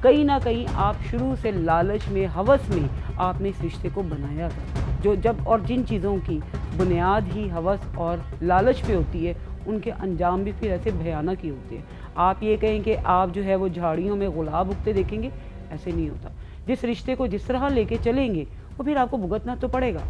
کہیں نہ کہیں آپ شروع سے لالچ میں، ہوس میں آپ نے اس رشتے کو بنایا تھا، اور جن چیزوں کی بنیاد ہی ہوس اور لالچ پہ ہوتی ہے، ان کے انجام بھی پھر ایسے بھیانک ہی ہوتے ہیں۔ آپ یہ کہیں کہ آپ جو ہے وہ جھاڑیوں میں گلاب اگتے دیکھیں گے، ایسے نہیں ہوتا۔ جس رشتے کو جس طرح لے کے چلیں گے وہ پھر آپ کو بھگتنا تو پڑے گا۔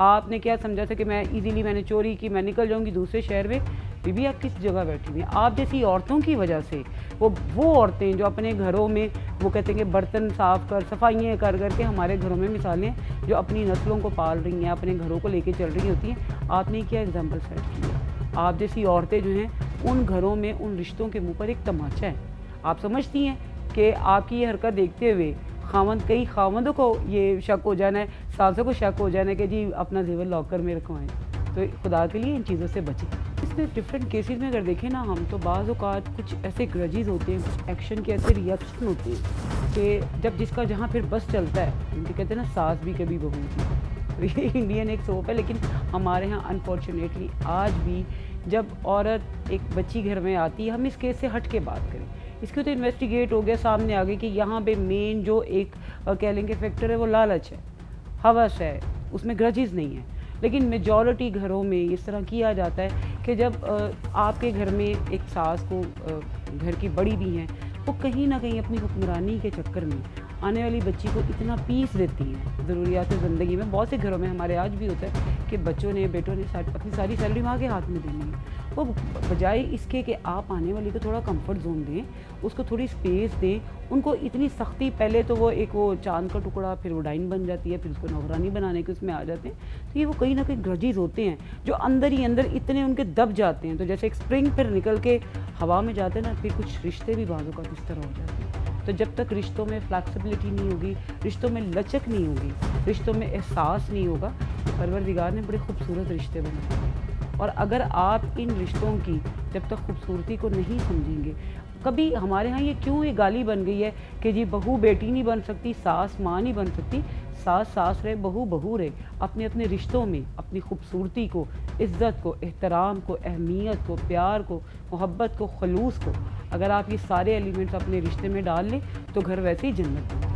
آپ نے کیا سمجھا تھا کہ میں ایزیلی میں نے چوری کی، میں نکل جاؤں گی دوسرے شہر میں، بی بی آپ کس جگہ بیٹھی ہوئی ہیں؟ آپ جیسی عورتوں کی وجہ سے وہ عورتیں جو اپنے گھروں میں وہ کہتے ہیں کہ برتن صاف کر، صفائیاں کر کے ہمارے گھروں میں مثالیں جو اپنی نسلوں کو پال رہی ہیں، اپنے گھروں کو لے کے چل رہی ہوتی ہیں، آپ نے کیا اگزامپل سیٹ کی ہے؟ آپ جیسی عورتیں جو ہیں ان گھروں میں ان رشتوں کے منہ پر ایک تماچا ہے۔ آپ سمجھتی ہیں کہ آپ کی یہ حرکت دیکھتے ہوئے کئی خاوندوں کو یہ شک ہو جانا ہے، ساسوں کو شک ہو جانا ہے کہ جی اپنا زیور لاکر میں رکھوائیں، تو خدا کے لیے ان چیزوں سے بچیں۔ اس میں ڈفرینٹ کیسز میں اگر دیکھیں نا ہم، تو بعض اوقات کچھ ایسے گرجز ہوتے ہیں، کچھ ایکشن کے ایسے ریئیکشن ہوتے ہیں کہ جس کا جہاں پھر بس چلتا ہے، ان کے کہتے ہیں نا ساس بھی کبھی بہو تھی، یہ انڈین ایک سوپ ہے، لیکن ہمارے ہاں انفارچونیٹلی آج بھی جب عورت ایک بچی گھر میں آتی ہے، ہم اس کیس سے ہٹ کے بات کریں، اس کو تو انویسٹیگیٹ ہو گیا، سامنے آ گئی کہ یہاں پہ مین جو ایک کہہ لیں گے فیکٹر ہے وہ لالچ ہے، ہوس ہے، اس میں گرجز نہیں ہے۔ لیکن میجورٹی گھروں میں اس طرح کیا جاتا ہے کہ جب آپ کے گھر میں ایک ساس کو گھر کی بڑی بھی ہیں، وہ کہیں نہ کہیں اپنی حکمرانی کے چکر میں آنے والی بچی کو اتنا پیس دیتی ہیں ضروریات زندگی میں۔ بہت سے گھروں میں ہمارے آج بھی ہوتا ہے کہ بیٹوں نے اپنی ساری سیلری ماں کے ہاتھ میں دینی ہے، وہ بجائے اس کے کہ آپ آنے والی کو تھوڑا کمفرٹ زون دیں، اس کو تھوڑی سپیس دیں، ان کو اتنی سختی، پہلے تو وہ چاند کا ٹکڑا، پھر وہ ڈائن بن جاتی ہے، پھر اس کو نوکرانی بنانے کے اس میں آ جاتے ہیں، تو یہ وہ کہیں نہ کہیں گرجز ہوتے ہیں جو اندر ہی اندر اتنے ان کے دب جاتے ہیں، تو جیسے ایک سپرنگ پھر نکل کے ہوا میں جاتے ہیں نا، پھر کچھ رشتے بھی بعض اوقات اس طرح ہو جاتے ہیں۔ تو جب تک رشتوں میں فلیکسیبلٹی نہیں ہوگی، رشتوں میں لچک نہیں ہوگی، رشتوں میں احساس نہیں ہوگا، پروردگار نے بڑے خوبصورت رشتے بنائے ہیں، اور اگر آپ ان رشتوں کی جب تک خوبصورتی کو نہیں سمجھیں گے، کبھی ہمارے ہاں یہ کیوں یہ گالی بن گئی ہے کہ جی بہو بیٹی نہیں بن سکتی، ساس ماں نہیں بن سکتی، ساس ساس رہے، بہو بہو رہے، اپنے اپنے رشتوں میں اپنی خوبصورتی کو، عزت کو، احترام کو، اہمیت کو، پیار کو، محبت کو، خلوص کو، اگر آپ یہ سارے ایلیمنٹس اپنے رشتے میں ڈال لیں تو گھر ویسے ہی جنت ہے۔